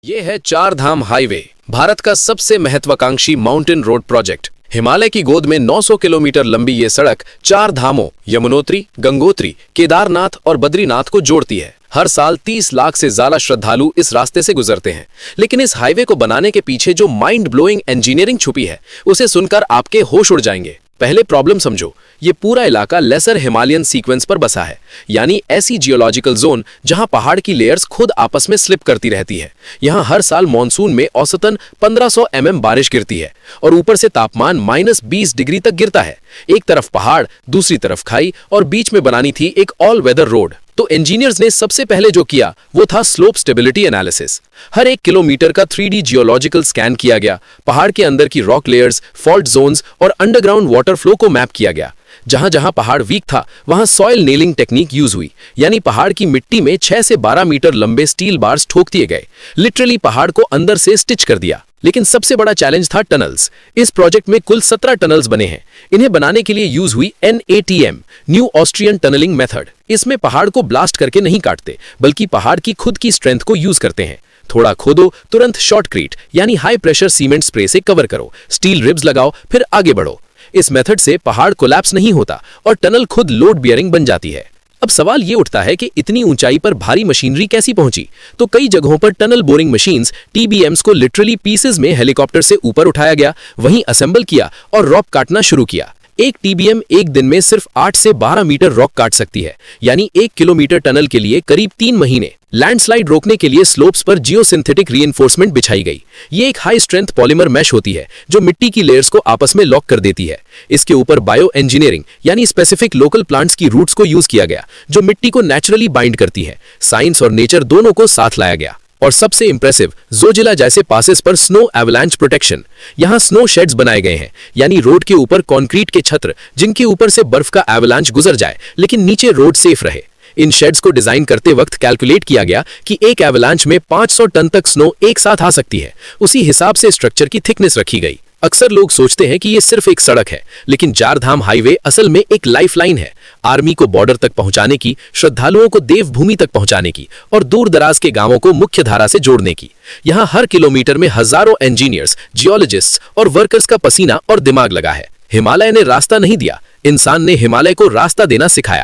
ये है चार धाम हाईवे, भारत का सबसे महत्वाकांक्षी माउंटेन रोड प्रोजेक्ट। हिमालय की गोद में 900 किलोमीटर लंबी ये सड़क चार धामों यमुनोत्री, गंगोत्री, केदारनाथ और बद्रीनाथ को जोड़ती है। हर साल 30 लाख से ज्यादा श्रद्धालु इस रास्ते से गुजरते हैं। लेकिन इस हाईवे को बनाने के पीछे जो माइंड ब्लोइंग इंजीनियरिंग छुपी है, उसे सुनकर आपके होश उड़ जाएंगे। पहले प्रॉब्लम समझो, ये पूरा इलाका लेसर हिमालयन सीक्वेंस पर बसा है, यानी ऐसी जियोलॉजिकल जोन जहां पहाड़ की लेयर्स खुद आपस में स्लिप करती रहती है। यहां हर साल मॉनसून में औसतन 1500 mm बारिश गिरती है और ऊपर से तापमान -20 डिग्री तक गिरता है। एक तरफ पहाड़, दूसरी तरफ खाई और बीच में बनानी थी एक ऑल वेदर रोड। तो इंजीनियर्स ने सबसे पहले जो किया वो था स्लोप स्टेबिलिटी एनालिसिस। हर 1 किलोमीटर का 3D जियोलॉजिकल स्कैन किया गया, पहाड़ के अंदर की रॉक लेयर्स, फॉल्ट जोन्स और अंडरग्राउंड वाटर फ्लो को मैप किया गया। जहां जहां पहाड़ वीक था वहां सॉइल नेलिंग टेक्निक यूज हुई, यानी पहाड़ की मिट्टी में 6 से 12 मीटर लंबे स्टील बार्स ठोक दिए गए। लिटरली पहाड़ को अंदर से स्टिच कर दिया। लेकिन सबसे बड़ा चैलेंज था टनल्स। इस प्रोजेक्ट में कुल 17 टनल्स बने हैं। इन्हें बनाने के लिए यूज हुई NATM, new Austrian tunnelling method. इसमें पहाड़ को ब्लास्ट करके नहीं काटते, बल्कि पहाड़ की खुद की स्ट्रेंथ को यूज करते हैं। थोड़ा खोदो, तुरंत शॉर्टक्रीट यानी हाई प्रेशर सीमेंट स्प्रे से कवर करो, स्टील रिब्स लगाओ, फिर आगे बढ़ो। इस मेथड से पहाड़ कोलैप्स नहीं होता और टनल खुद लोड बियरिंग बन जाती है। अब सवाल ये उठता है कि इतनी ऊंचाई पर भारी मशीनरी कैसी पहुंची? तो कई जगहों पर टनल बोरिंग मशीन्स TBMs को लिटरली पीसेस में हेलीकॉप्टर से ऊपर उठाया गया, वहीं असेंबल किया और रॉक काटना शुरू किया। एक TBM एक दिन में सिर्फ 8 से 12 मीटर रॉक काट सकती है, यानी 1 किलोमीटर टनल के लिए करीब 3 महीने। लैंडस्लाइड रोकने के लिए स्लोप्स पर जियोसिंथेटिक रीइंफोर्समेंट बिछाई गई। ये एक हाई स्ट्रेंथ पॉलीमर मैश होती है जो मिट्टी की लेयर्स को आपस में लॉक कर देती है। इसके ऊपर बायो इंजीनियरिंग यानी स्पेसिफिक लोकल प्लांट्स की रूट्स को यूज किया गया, जो मिट्टी को नेचुरली बाइंड करती है। साइंस और नेचर दोनों को साथ लाया गया। और सबसे इंप्रेसिव, जोजिला जैसे पासेस पर स्नो एवलांच प्रोटेक्शन। यहां स्नो शेड्स बनाए गए हैं, यानी रोड के ऊपर कंक्रीट के छत्र, जिनके ऊपर से बर्फ का एवलांच गुजर जाए लेकिन नीचे रोड सेफ रहे। इन शेड्स को डिजाइन करते वक्त कैलकुलेट किया गया कि एक एवलांच में 500 टन तक स्नो एक साथ आ सकती है। उसी हिसाब से स्ट्रक्चर की थिकनेस रखी गई। अक्सर लोग सोचते हैं कि ये सिर्फ एक सड़क है, लेकिन चार धाम हाईवे असल में एक लाइफलाइन है। आर्मी को बॉर्डर तक पहुंचाने की, श्रद्धालुओं को देवभूमि तक पहुंचाने की और दूर दराज के गांवों को मुख्य धारा से जोड़ने की। यहां हर किलोमीटर में हजारों इंजीनियर्स, जियोलॉजिस्ट्स और वर्कर्स का पसीना और दिमाग लगा है। हिमालय ने रास्ता नहीं दिया, इंसान ने हिमालय को रास्ता देना सिखाया।